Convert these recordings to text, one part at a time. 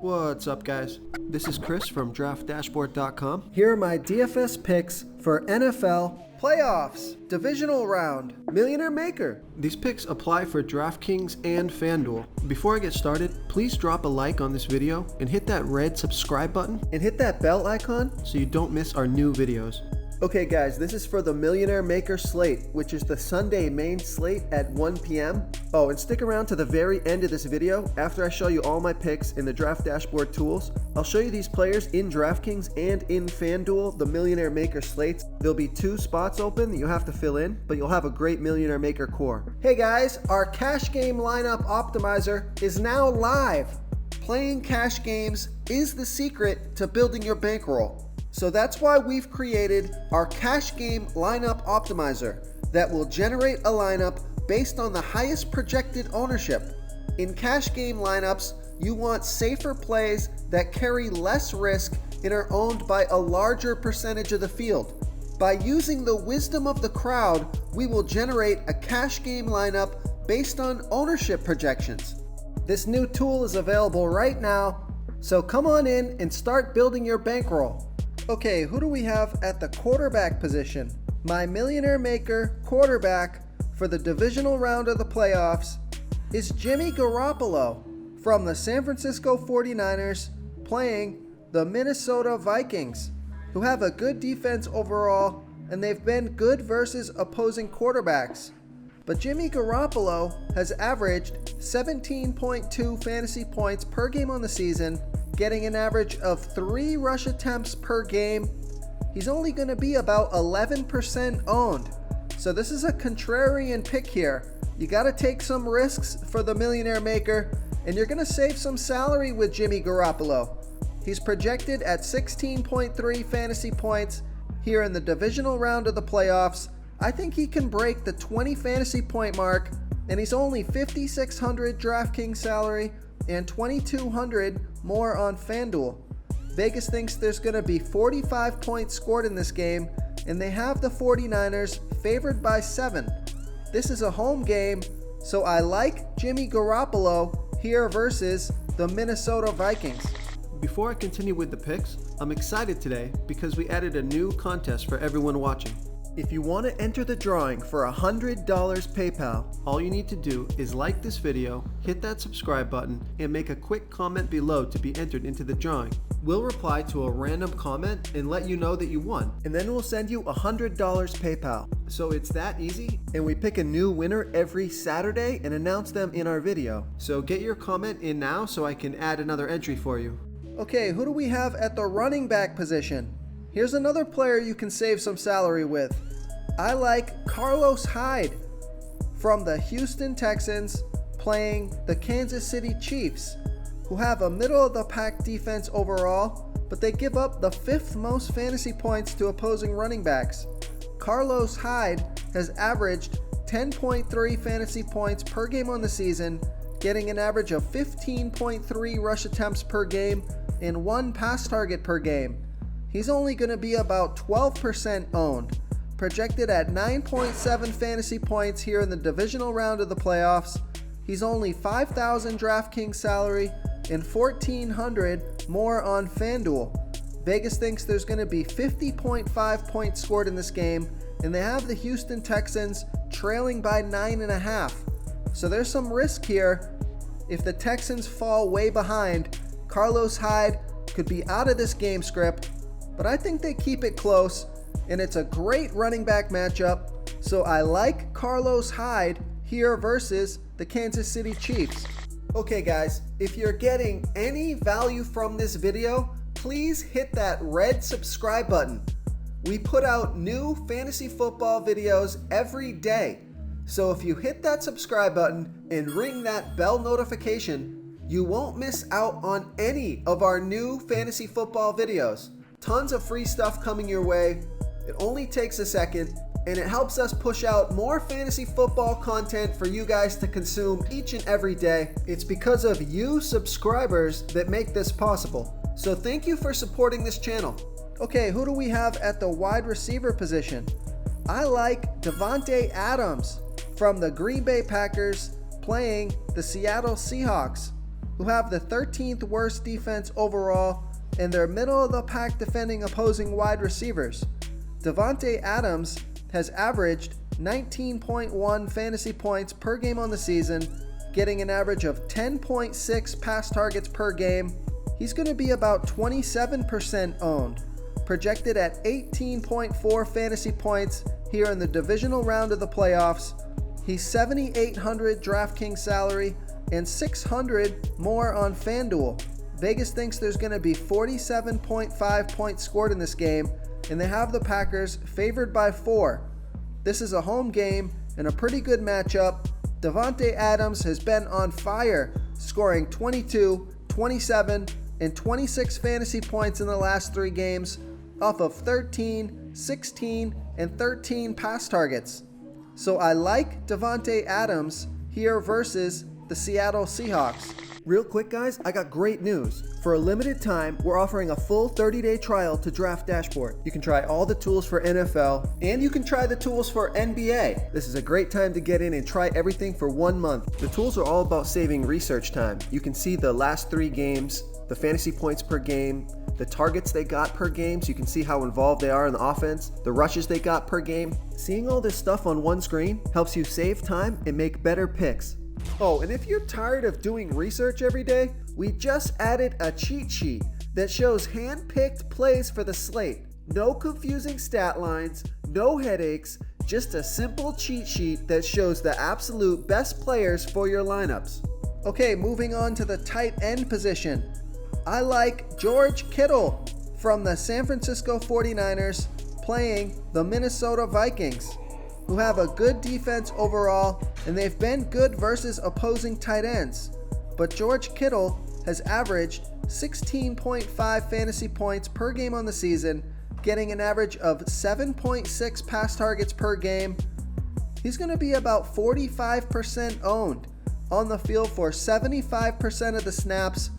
What's up, guys? This is Chris from DraftDashboard.com. Here are my DFS picks for NFL playoffs, divisional round, Millionaire Maker. These picks apply for DraftKings and FanDuel. Before I get started, please drop a like on this video and hit that red subscribe button And hit that bell icon so you don't miss our new videos. Okay guys, this is for the Millionaire Maker slate, which is the Sunday main slate at 1 p.m. Oh, and stick around to the very end of this video. After I show you all my picks in the Draft Dashboard tools, I'll show you these players in DraftKings and in FanDuel, the Millionaire Maker slates. There'll be 2 spots open that you have to fill in, but you'll have a great Millionaire Maker core. Hey guys, our cash game lineup optimizer is now live. Playing cash games is the secret to building your bankroll. So that's why we've created our cash game lineup optimizer that will generate a lineup based on the highest projected ownership. In cash game lineups, you want safer plays that carry less risk and are owned by a larger percentage of the field. By using the wisdom of the crowd, we will generate a cash game lineup based on ownership projections. This new tool is available right now, so come on in and start building your bankroll. Okay, who do we have at the quarterback position? My Millionaire Maker quarterback for the divisional round of the playoffs is Jimmy Garoppolo from the San Francisco 49ers playing the Minnesota Vikings, who have a good defense overall and they've been good versus opposing quarterbacks. But Jimmy Garoppolo has averaged 17.2 fantasy points per game on the season, getting an average of 3 rush attempts per game. He's only going to be about 11% owned. So this is a contrarian pick here. You got to take some risks for the Millionaire Maker, and you're going to save some salary with Jimmy Garoppolo. He's projected at 16.3 fantasy points here in the divisional round of the playoffs. I think he can break the 20 fantasy point mark, and he's only $5,600 DraftKings salary and $2,200 more on FanDuel. Vegas thinks there's going to be 45 points scored in this game, and they have the 49ers favored by 7. This is a home game, so I like Jimmy Garoppolo here versus the Minnesota Vikings. Before I continue with the picks, I'm excited today because we added a new contest for everyone watching. If you want to enter the drawing for $100 PayPal, all you need to do is like this video, hit that subscribe button, and make a quick comment below to be entered into the drawing. We'll reply to a random comment and let you know that you won. And then we'll send you $100 PayPal. So it's that easy? And we pick a new winner every Saturday and announce them in our video. So get your comment in now so I can add another entry for you. Okay, who do we have at the running back position? Here's another player you can save some salary with. I like Carlos Hyde from the Houston Texans playing the Kansas City Chiefs, who have a middle-of-the-pack defense overall, but they give up the 5th most fantasy points to opposing running backs. Carlos Hyde has averaged 10.3 fantasy points per game on the season, getting an average of 15.3 rush attempts per game and 1 pass target per game. He's only going to be about 12% owned, projected at 9.7 fantasy points here in the divisional round of the playoffs. He's only $5,000 DraftKings salary and $1,400 more on FanDuel. Vegas thinks there's going to be 50.5 points scored in this game, and they have the Houston Texans trailing by 9.5. So there's some risk here. If the Texans fall way behind, Carlos Hyde could be out of this game script, but I think they keep it close, and it's a great running back matchup. So I like Carlos Hyde here versus the Kansas City Chiefs. Okay guys, if you're getting any value from this video, please hit that red subscribe button. We put out new fantasy football videos every day. So if you hit that subscribe button and ring that bell notification, you won't miss out on any of our new fantasy football videos. Tons of free stuff coming your way. It only takes a second, and it helps us push out more fantasy football content for you guys to consume each and every day. It's because of you subscribers that make this possible. So thank you for supporting this channel. Okay, who do we have at the wide receiver position? I like Davante Adams from the Green Bay Packers playing the Seattle Seahawks. who have the 13th worst defense overall, and they're middle of the pack defending opposing wide receivers. Davante Adams has averaged 19.1 fantasy points per game on the season, getting an average of 10.6 pass targets per game. He's going to be about 27% owned, projected at 18.4 fantasy points here in the divisional round of the playoffs. He's $7,800 DraftKings salary and $600 more on FanDuel. Vegas thinks there's going to be 47.5 points scored in this game, and they have the Packers favored by 4. This is a home game and a pretty good matchup. Davante Adams has been on fire, scoring 22, 27, and 26 fantasy points in the last 3 games off of 13, 16, and 13 pass targets. So I like Davante Adams here versus the Seattle Seahawks. Real quick, guys, I got great news. For a limited time, we're offering a full 30-day trial to Draft Dashboard. You can try all the tools for NFL, and you can try the tools for NBA. This is a great time to get in and try everything for 1 month. The tools are all about saving research time. You can see the last 3 games, the fantasy points per game, the targets they got per game, so you can see how involved they are in the offense, the rushes they got per game. Seeing all this stuff on one screen helps you save time and make better picks. Oh, and if you're tired of doing research every day, we just added a cheat sheet that shows hand-picked plays for the slate. No confusing stat lines, no headaches, just a simple cheat sheet that shows the absolute best players for your lineups. Okay, moving on to the tight end position. I like George Kittel from the San Francisco 49ers playing the Minnesota Vikings, who have a good defense overall, and they've been good versus opposing tight ends. But George Kittel has averaged 16.5 fantasy points per game on the season, getting an average of 7.6 pass targets per game. He's going to be about 45% owned, on the field for 75% of the snaps.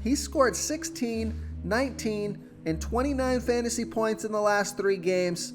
He scored 16, 19, and 29 fantasy points in the last 3 games,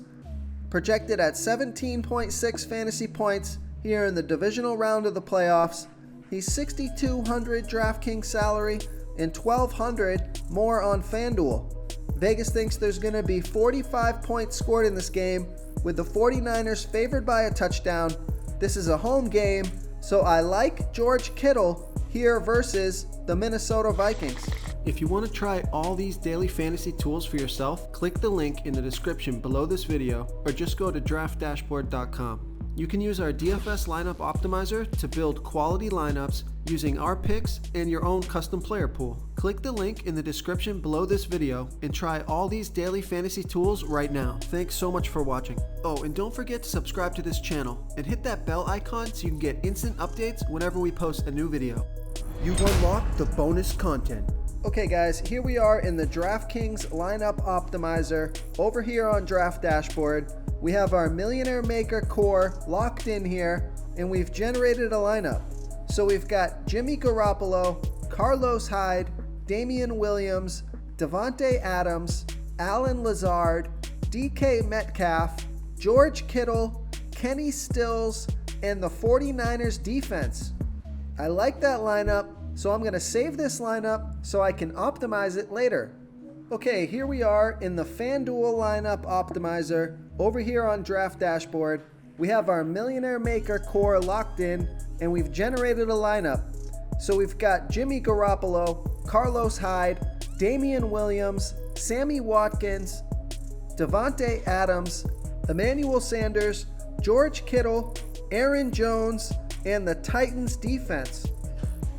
projected at 17.6 fantasy points here in the divisional round of the playoffs. He's $6,200 DraftKings salary and $1,200 more on FanDuel. Vegas thinks there's going to be 45 points scored in this game, with the 49ers favored by a touchdown. This is a home game, so I like George Kittel here versus the Minnesota Vikings. If you want to try all these daily fantasy tools for yourself, click the link in the description below this video or just go to draftdashboard.com. You can use our DFS lineup optimizer to build quality lineups using our picks and your own custom player pool. Click the link in the description below this video and try all these daily fantasy tools right now. Thanks so much for watching. Oh, and don't forget to subscribe to this channel and hit that bell icon so you can get instant updates whenever we post a new video. You've unlocked the bonus content. Okay guys, here we are in the DraftKings lineup optimizer. Over here on Draft Dashboard, we have our Millionaire Maker core locked in here, and we've generated a lineup. So we've got Jimmy Garoppolo, Carlos Hyde, Damian Williams, Davante Adams, Allen Lazard, DK Metcalf, George Kittle, Kenny Stills, and the 49ers defense. I like that lineup, so I'm going to save this lineup so I can optimize it later. Okay, here we are in the FanDuel lineup optimizer. Over here on Draft Dashboard, we have our Millionaire Maker core locked in, and we've generated a lineup. So we've got Jimmy Garoppolo, Carlos Hyde, Damian Williams, Sammy Watkins, Davante Adams, Emmanuel Sanders, George Kittle, Aaron Jones, and the Titans defense.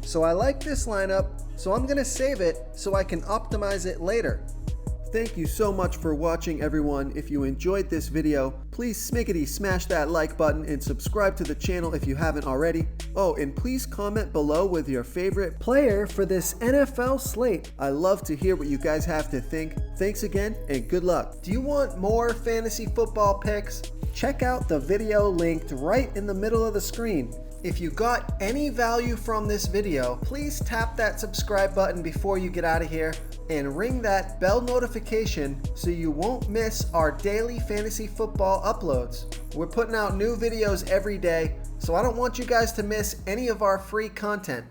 So I like this lineup, so I'm going to save it so I can optimize it later. Thank you so much for watching, everyone. If you enjoyed this video, please smiggity smash that like button and subscribe to the channel if you haven't already. Oh, and please comment below with your favorite player for this NFL slate. I love to hear what you guys have to think. Thanks again and good luck. Do you want more fantasy football picks? Check out the video linked right in the middle of the screen. If you got any value from this video, please tap that subscribe button before you get out of here and ring that bell notification so you won't miss our daily fantasy football uploads. We're putting out new videos every day, so I don't want you guys to miss any of our free content.